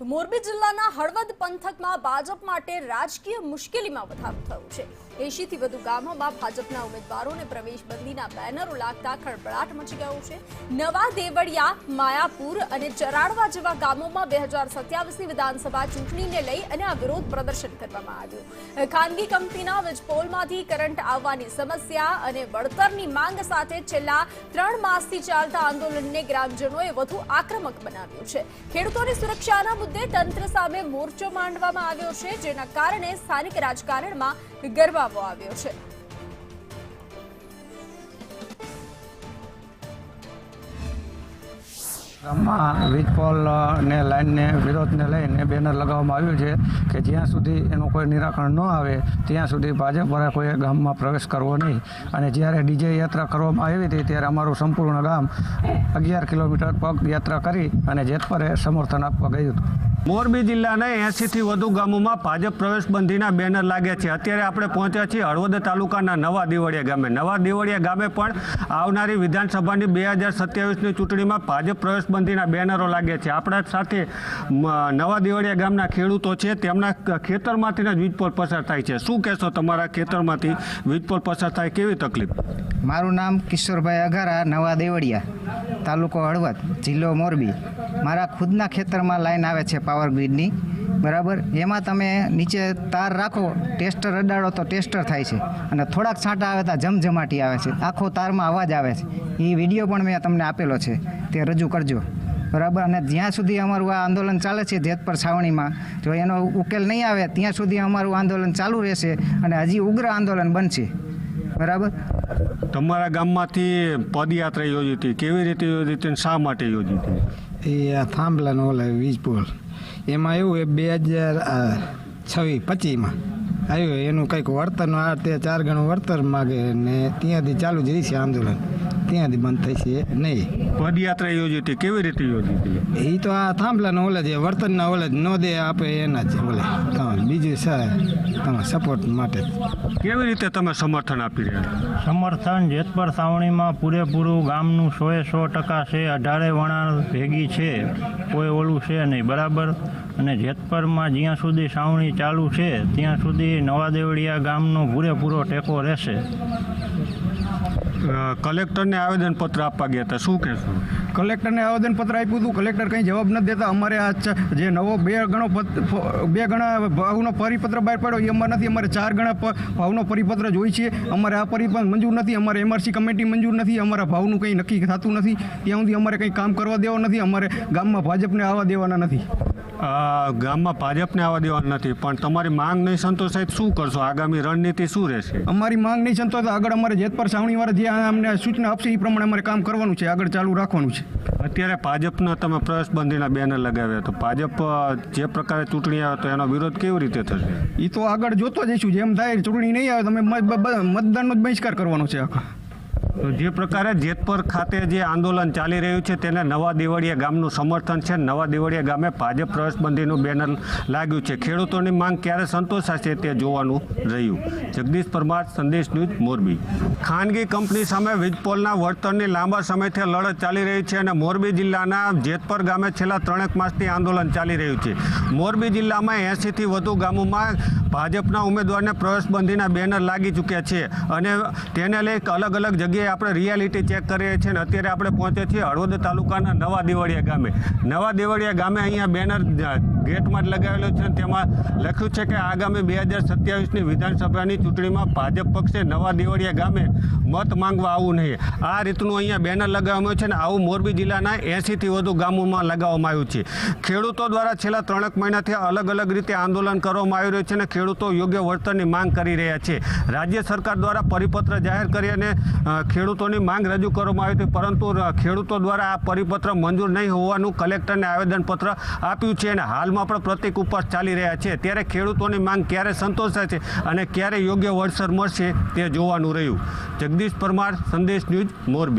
તો મોરબી જિલ્લાના હળવદ પંથકમાં ભાજપ માટે રાજકીય મુશ્કેલીમાં વધારો થયો છે। 80 થી વધુ ગામોમાં ભાજપના ઉમેદવારોને પ્રવેશબંધીના બેનરો લાગતા ખળભળાટ મચી ગયો છે। નવા દેવળિયા, માયાપુર અને ચરાડવા જેવા ગામોમાં 2027ની વિધાનસભા ચૂંટણીને લઈ અને આ વિરોધ પ્રદર્શન કરવામાં આવ્યું। ખાનગી કંપનીના વીજપોલમાંથી કરંટ આવવાની સમસ્યા અને વળતરની માંગ સાથે છેલ્લા 3 માસથી ચાલતા આંદોલનને ગ્રામજનોએ વધુ આક્રમક બનાવ્યું છે। ખેડૂતોની સુરક્ષાના મુદ્દે તંત્ર સામે મોરચો માંડવામાં આવ્યો છે, જેના કારણે સ્થાનિક રાજકારણમાં ગરમાવો આવ્યો છે। ગામમાં વીજપોલ ને લાઇનને વિરોધને લઈને બેનર લગાવવામાં આવ્યું છે કે જ્યાં સુધી એનું કોઈ નિરાકરણ ન આવે ત્યાં સુધી ભાજપવાળા કોઈએ ગામમાં પ્રવેશ કરવો નહીં। અને જ્યારે ડીજે યાત્રા કરવામાં આવી હતી ત્યારે અમારું સંપૂર્ણ ગામ 11 કિલોમીટર પગ યાત્રા કરી અને જેતપરે સમર્થન આપવા ગયું હતું। મોરબી જિલ્લાના 80 થી વધુ ગામોમાં ભાજપ પ્રવેશબંધીના બેનર લાગ્યા છે। અત્યારે આપણે પહોંચ્યા છીએ હળવદ તાલુકાના નવા દેવળિયા ગામે। નવા દેવળિયા ગામે પણ આવનારી વિધાનસભાની 2027ની ચૂંટણીમાં ભાજપ પ્રવેશબંધીના બેનરો લાગ્યા છે। આપણા સાથે નવા દેવળિયા ગામના ખેડૂતો છે, તેમના ખેતરમાંથી જ વીજપોલ પસાર થાય છે। શું કહેશો, તમારા ખેતરમાંથી વીજપોલ પસાર થાય કેવી તકલીફ? મારું નામ કિશોરભાઈ અઘારા, નવા દેવળિયા, તાલુકો હળવદ, જિલ્લો મોરબી। મારા ખુદના ખેતરમાં લાઈન આવે છે પાવર ગ્રીડની, બરાબર। એમાં તમે નીચે તાર રાખો, ટેસ્ટર અડાડો તો ટેસ્ટર થાય છે, અને થોડાક છાંટા આવે તો જમજમાટી આવે છે, આખો તારમાં અવાજ આવે છે। એ વિડીયો પણ મેં તમને આપેલો છે, તે રજૂ કરજો, બરાબર। અને જ્યાં સુધી અમારું આ આંદોલન ચાલે છે જેતપર છાવણીમાં, જો એનો ઉકેલ નહીં આવે ત્યાં સુધી અમારું આંદોલન ચાલુ રહેશે અને હજી ઉગ્ર આંદોલન બનશે, બરાબર। તમારા ગામમાંથી પદયાત્રા યોજી હતી, કેવી રીતે યોજી હતી, શા માટે યોજી હતી? એ આ થાંભલાનો ઓલા વીજપોલ, એમાં એવું 2026-25માં આવ્યું, એનું કંઈક વળતરનું આ તે 4 ગણું વળતર માગે ને ત્યાંથી ચાલુ જ રહેશે આંદોલન, ત્યાંથી બંધ થશે નહીં। પદયાત્રા યોજી હતી, કેવી રીતે યોજી હતી? એ તો આ થાંભલાનો ઓલા જે વળતરના ઓલા ન દે આપે એના જ ઓલા, બીજું તમારા સપોર્ટ માટે। કેવી રીતે તમે સમર્થન આપી રહ્યા? સમર્થન જેતપર છાવણીમાં પૂરેપૂરું ગામનું 100% છે। 18 વણા ભેગી છે, કોઈ ઓલું છે નહીં, બરાબર। અને જેતપરમાં જ્યાં સુધી છાવણી ચાલુ છે ત્યાં સુધી નવા દેવળિયા ગામનો પૂરેપૂરો ટેકો રહેશે। કલેક્ટરને આવેદનપત્ર આપવા ગયા હતા, શું કહેશો? કલેક્ટરને આવેદનપત્ર આપ્યું હતું, કલેક્ટર કંઈ જવાબ નથી દેતા। અમારે આ જે નવો 2 ગણા ભાવનો પરિપત્ર બહાર પાડ્યો એ અમારે નથી, અમારે 4 ગણા ભાવનો પરિપત્ર જોઈએ છે। અમારે આ પરિપત્ર મંજૂર નથી, અમારે એમઆરસી કમિટી મંજૂર નથી, અમારા ભાવનું કંઈ નક્કી થતું નથી, ત્યાં સુધી અમારે કંઈ કામ કરવા દેવા નથી, અમારે ગામમાં ભાજપને આવવા દેવાના નથી। ગામમાં ભાજપને આવવા દેવાના નથી, પણ તમારી માંગ નહીં સંતોષાય શું કરશો? આગામી રણનીતિ શું રહેશે? અમારી માંગ નહીં સંતોષ આગળ અમારે જેતપર છાવણીવાળા જે અમને સૂચના આપશે એ પ્રમાણે અમારે કામ કરવાનું છે, આગળ ચાલુ રાખવાનું છે। અત્યારે ભાજપના તમે પ્રવેશબંધીના બેનર લગાવ્યા, તો ભાજપ જે પ્રકારે ચૂંટણી આવે તો એનો વિરોધ કેવી રીતે થશે? એ તો આગળ જોતો જઈશું, જેમ થાય ચૂંટણી નહીં આવે તમે મતદાનનો જ બહિષ્કાર કરવાનો છે આખા। તો જે પ્રકારે જેતપર ખાતે જે આંદોલન ચાલી રહ્યું છે તેને નવા દેવળિયા ગામનું સમર્થન છે। નવા દેવળિયા ગામે ભાજપ પ્રવેશબંધીનું બેનર લાગ્યું છે। ખેડૂતોની માંગ ક્યારે સંતોષાશે તે જોવાનું રહ્યું। જગદીશ પરમાર, સંદેશ ન્યૂઝ, મોરબી। ખાનગી કંપની સામે વીજપોલના વળતરની લાંબા સમયથી લડત ચાલી રહી છે અને મોરબી જિલ્લાના જેતપર ગામે છેલ્લા 3 માસથી આંદોલન ચાલી રહ્યું છે। મોરબી જિલ્લામાં 80 થી વધુ ગામોમાં ભાજપના ઉમેદવારને પ્રવેશબંધીના બેનર લાગી ચૂક્યા છે અને તેને લઈ અલગ અલગ જગ્યાએ આપણે રિયાલિટી ચેક કરીએ છીએ અને અત્યારે આપણે પહોંચ્યા છીએ હળવદ તાલુકાના નવા દેવળિયા ગામે। નવા દેવળિયા ગામે અહીંયા બેનર ગેટમાં જ લગાવેલો છે, તેમાં લખ્યું છે કે આગામી 2027ની વિધાનસભાની ચૂંટણીમાં ભાજપ પક્ષે નવા દેવળિયા ગામે મત માંગવા આવવું નહીં। આ રીતનું અહીંયા બેનર લગાવવામાં આવ્યું છે અને આવું મોરબી જિલ્લાના 80 થી વધુ ગામોમાં લગાવવામાં આવ્યું છે। ખેડૂતો દ્વારા છેલ્લા 3 મહિનાથી અલગ અલગ રીતે આંદોલન કરવામાં આવી રહ્યું છે અને ખેડૂતો યોગ્ય વળતરની માંગ કરી રહ્યા છે। રાજ્ય સરકાર દ્વારા પરિપત્ર જાહેર કરી અને ખેડૂતોની માંગ રજૂ કરવામાં આવી હતી, પરંતુ ખેડૂતો દ્વારા આ પરિપત્ર મંજૂર નહીં હોવાનું કલેક્ટરને આવેદનપત્ર આપ્યું છે અને હાલમાં પણ પ્રતિક ઉપવાસ ચાલી રહ્યા છે। ત્યારે ખેડૂતોની માંગ ક્યારે સંતોષાય છે અને ક્યારે યોગ્ય વળતર મળશે તે જોવાનું રહ્યું। જગદીશ પરમાર, સંદેશ ન્યૂઝ, મોરબી।